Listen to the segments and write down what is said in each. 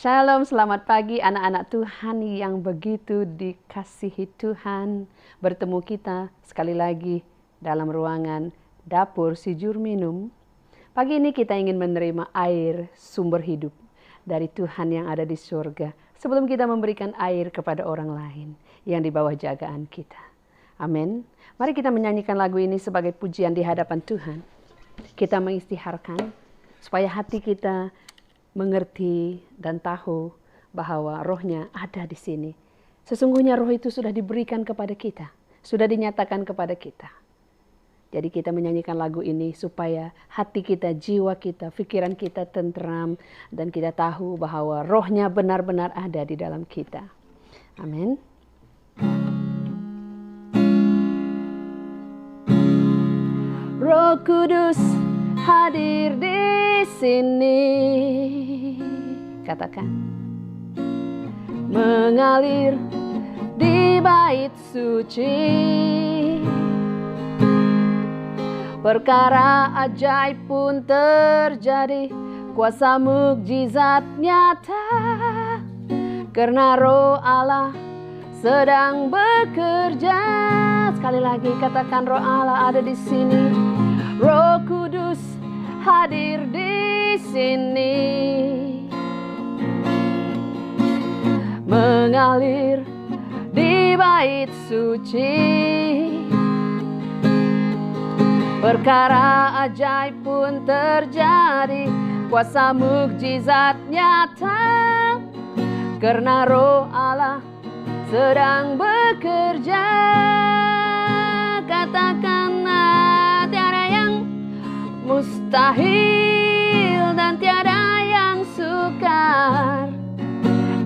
Shalom, selamat pagi anak-anak Tuhan yang begitu dikasihi Tuhan. Bertemu kita sekali lagi dalam ruangan dapur sijur minum. Pagi ini kita ingin menerima air sumber hidup dari Tuhan yang ada di surga. Sebelum kita memberikan air kepada orang lain yang di bawah jagaan kita. Amin. Mari kita menyanyikan lagu ini sebagai pujian di hadapan Tuhan. Kita mengistiharkan supaya hati kita mengerti dan tahu bahwa rohnya ada di sini. Sesungguhnya roh itu sudah diberikan kepada kita, sudah dinyatakan kepada kita. Jadi kita menyanyikan lagu ini supaya hati kita, jiwa kita, pikiran kita tentram dan kita tahu bahwa rohnya benar-benar ada di dalam kita. Amin. Roh Kudus hadir di sini, katakan, mengalir di bait suci, perkara ajaib pun terjadi, kuasa mukjizat nyata, karena roh Allah sedang bekerja. Sekali lagi katakan, roh Allah ada di sini. Roh Kudus hadir di sini, mengalir di bait suci, perkara ajaib pun terjadi, kuasa mukjizat nyata, karena roh Allah sedang bekerja. Katakan, tiada yang mustahil dan tiada yang sukar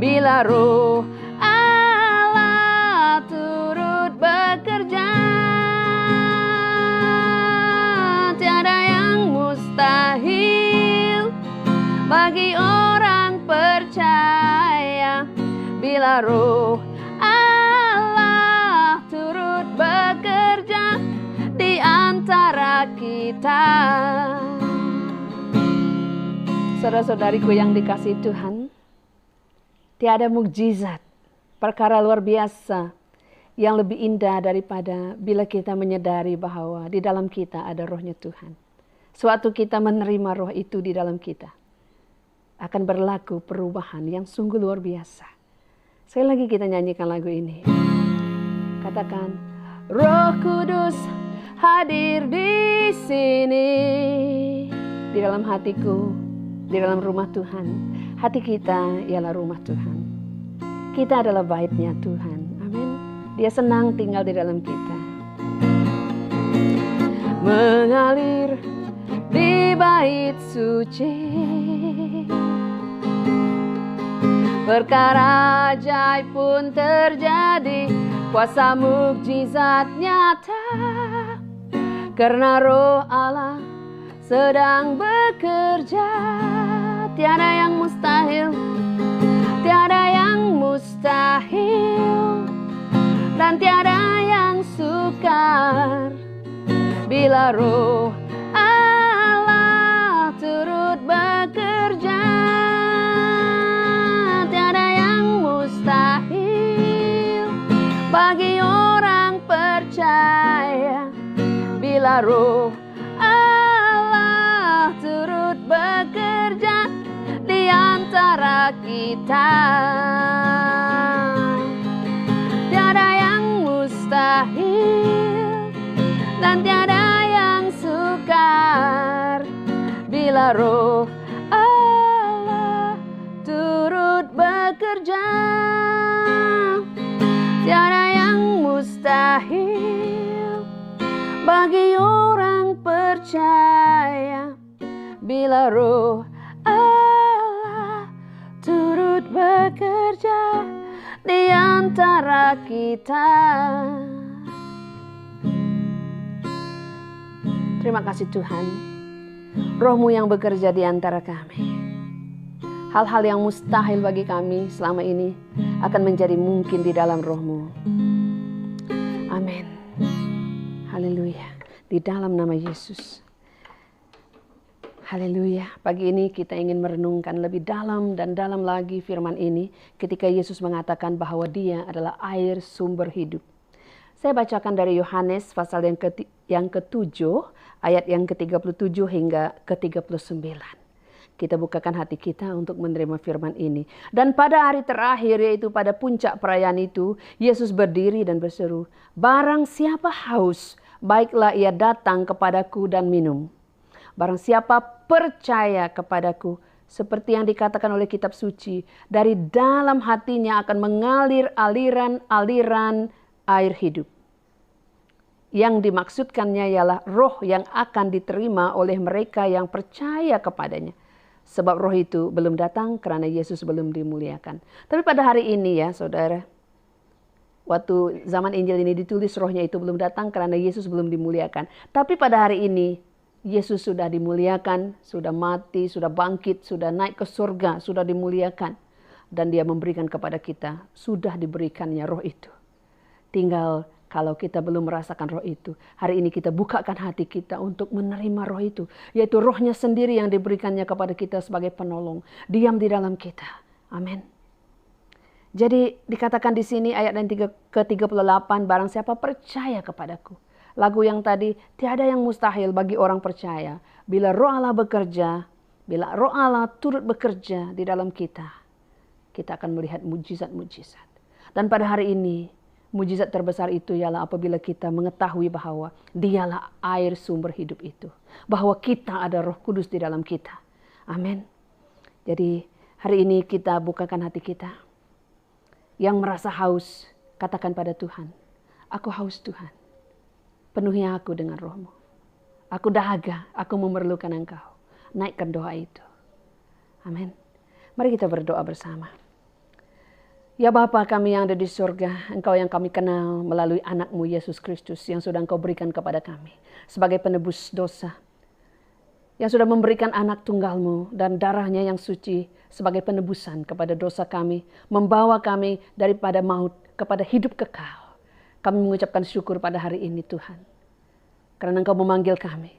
bila roh Allah turut bekerja. Tiada yang mustahil bagi orang percaya bila roh Allah turut bekerja di antara kita. Saudara-saudariku yang dikasihi Tuhan, tiada mukjizat, perkara luar biasa yang lebih indah daripada bila kita menyadari bahwa di dalam kita ada rohnya Tuhan. Suatu kita menerima roh itu di dalam kita, akan berlaku perubahan yang sungguh luar biasa. Sekali lagi kita nyanyikan lagu ini. Katakan, Roh Kudus hadir di sini, di dalam hatiku, di dalam rumah Tuhan. Hati kita ialah rumah Tuhan. Kita adalah baitnya Tuhan. Amin. Dia senang tinggal di dalam kita. Mengalir di bait suci, perkara ajaib pun terjadi, kuasa mukjizat nyata, karena roh Allah sedang bekerja. Tiada yang mustahil, tiada yang mustahil, dan tiada yang sukar bila roh Allah turut bekerja. Tiada yang mustahil bagi orang percaya bila roh Allah turut bekerja di antara kita. Tiada yang mustahil dan tiada yang sukar bila roh Allah turut bekerja. Tiada yang mustahil bagi orang percaya bila roh Allah turut bekerja di antara kita. Terima kasih Tuhan, roh-Mu yang bekerja di antara kami. Hal-hal yang mustahil bagi kami selama ini akan menjadi mungkin di dalam roh-Mu. Amin. Haleluya. Di dalam nama Yesus. Haleluya. Pagi ini kita ingin merenungkan lebih dalam dan dalam lagi firman ini ketika Yesus mengatakan bahwa Dia adalah air sumber hidup. Saya bacakan dari Yohanes pasal yang ke-7 ayat yang ke-37 hingga ke-39. Kita bukakan hati kita untuk menerima firman ini. Dan pada hari terakhir, yaitu pada puncak perayaan itu, Yesus berdiri dan berseru, "Barang siapa haus, baiklah ia datang kepadaku dan minum. Barang siapa percaya kepadaku, seperti yang dikatakan oleh kitab suci, dari dalam hatinya akan mengalir aliran-aliran air hidup." Yang dimaksudkannya ialah roh yang akan diterima oleh mereka yang percaya kepadanya. Sebab roh itu belum datang karena Yesus belum dimuliakan. Tapi pada hari ini ya saudara, waktu zaman Injil ini ditulis rohnya itu belum datang karena Yesus belum dimuliakan. Tapi pada hari ini Yesus sudah dimuliakan, sudah mati, sudah bangkit, sudah naik ke surga, sudah dimuliakan. Dan Dia memberikan kepada kita, sudah diberikannya roh itu. Tinggal kalau kita belum merasakan roh itu, hari ini kita bukakan hati kita untuk menerima roh itu. Yaitu rohnya sendiri yang diberikannya kepada kita sebagai penolong. Diam di dalam kita. Amin. Jadi dikatakan di sini ayat yang ke-38, barang siapa percaya kepadaku. Lagu yang tadi, tiada yang mustahil bagi orang percaya. Bila roh Allah bekerja, bila roh Allah turut bekerja di dalam kita, kita akan melihat mujizat-mujizat. Dan pada hari ini, mujizat terbesar itu ialah apabila kita mengetahui bahwa Dialah air sumber hidup itu. Bahwa kita ada Roh Kudus di dalam kita. Amin. Jadi hari ini kita bukakan hati kita. Yang merasa haus, katakan pada Tuhan, "Aku haus Tuhan. Penuhi aku dengan roh-Mu. Aku dahaga, aku memerlukan Engkau." Naikkan doa itu. Amin. Mari kita berdoa bersama. Ya Bapa kami yang ada di surga, Engkau yang kami kenal melalui anak-Mu Yesus Kristus yang sudah Engkau berikan kepada kami sebagai penebus dosa. Yang sudah memberikan anak tunggal-Mu dan darahnya yang suci sebagai penebusan kepada dosa kami. Membawa kami daripada maut kepada hidup kekal. Kami mengucapkan syukur pada hari ini Tuhan. Karena Engkau memanggil kami.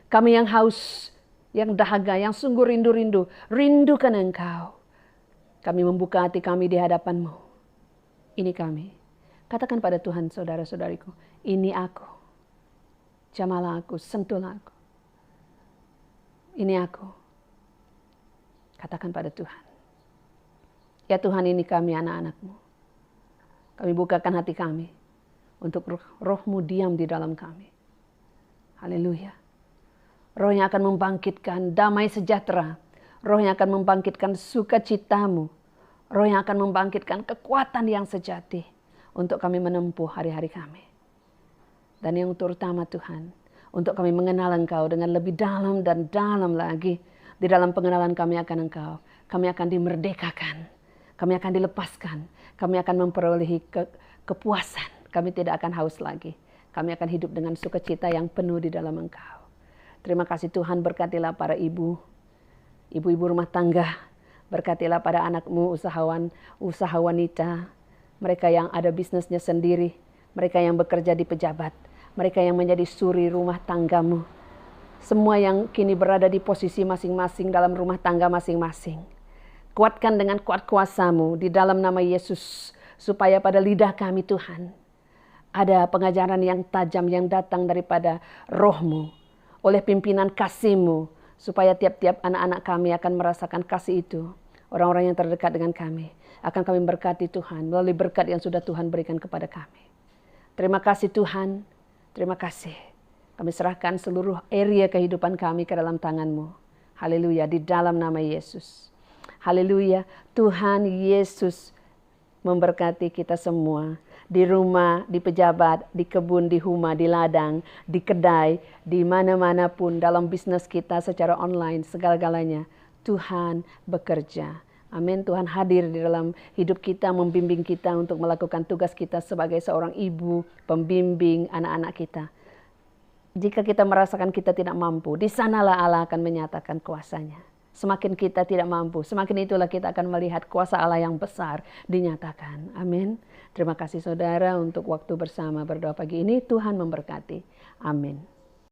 Kami yang haus, yang dahaga, yang sungguh rindu-rindu. Rindukan Engkau. Kami membuka hati kami di hadapan-Mu. Ini kami. Katakan pada Tuhan saudara-saudariku, ini aku. Jamalah aku, sentuhlah aku. Ini aku. Katakan pada Tuhan. Ya Tuhan, ini kami anak-anak-Mu. Kami bukakan hati kami untuk roh-Mu diam di dalam kami. Haleluya. Roh yang akan membangkitkan damai sejahtera. Roh yang akan membangkitkan sukacita-Mu. Roh yang akan membangkitkan kekuatan yang sejati untuk kami menempuh hari-hari kami. Dan yang terutama Tuhan, untuk kami mengenal Engkau dengan lebih dalam dan dalam lagi. Di dalam pengenalan kami akan Engkau, kami akan dimerdekakan. Kami akan dilepaskan. Kami akan memperolehi kepuasan. Kami tidak akan haus lagi. Kami akan hidup dengan sukacita yang penuh di dalam Engkau. Terima kasih Tuhan, berkatilah para ibu-ibu rumah tangga. Berkatilah pada anak-Mu usaha wanita. Mereka yang ada bisnisnya sendiri. Mereka yang bekerja di pejabat. Mereka yang menjadi suri rumah tangga-Mu. Semua yang kini berada di posisi masing-masing dalam rumah tangga masing-masing. Kuatkan dengan kuat kuasa-Mu di dalam nama Yesus. Supaya pada lidah kami Tuhan, ada pengajaran yang tajam yang datang daripada roh-Mu. Oleh pimpinan kasih-Mu. Supaya tiap-tiap anak-anak kami akan merasakan kasih itu. Orang-orang yang terdekat dengan kami. Akan kami berkati Tuhan melalui berkat yang sudah Tuhan berikan kepada kami. Terima kasih Tuhan. Terima kasih. Kami serahkan seluruh area kehidupan kami ke dalam tangan-Mu. Haleluya, di dalam nama Yesus. Haleluya, Tuhan Yesus memberkati kita semua. Di rumah, di pejabat, di kebun, di rumah, di ladang, di kedai, di mana-mana pun dalam bisnis kita secara online, segala-galanya. Tuhan bekerja. Amin. Tuhan hadir di dalam hidup kita, membimbing kita untuk melakukan tugas kita sebagai seorang ibu, pembimbing anak-anak kita. Jika kita merasakan kita tidak mampu, di sanalah Allah akan menyatakan kuasa-Nya. Semakin kita tidak mampu, semakin itulah kita akan melihat kuasa Allah yang besar dinyatakan. Amin. Terima kasih saudara untuk waktu bersama berdoa pagi ini. Tuhan memberkati. Amin.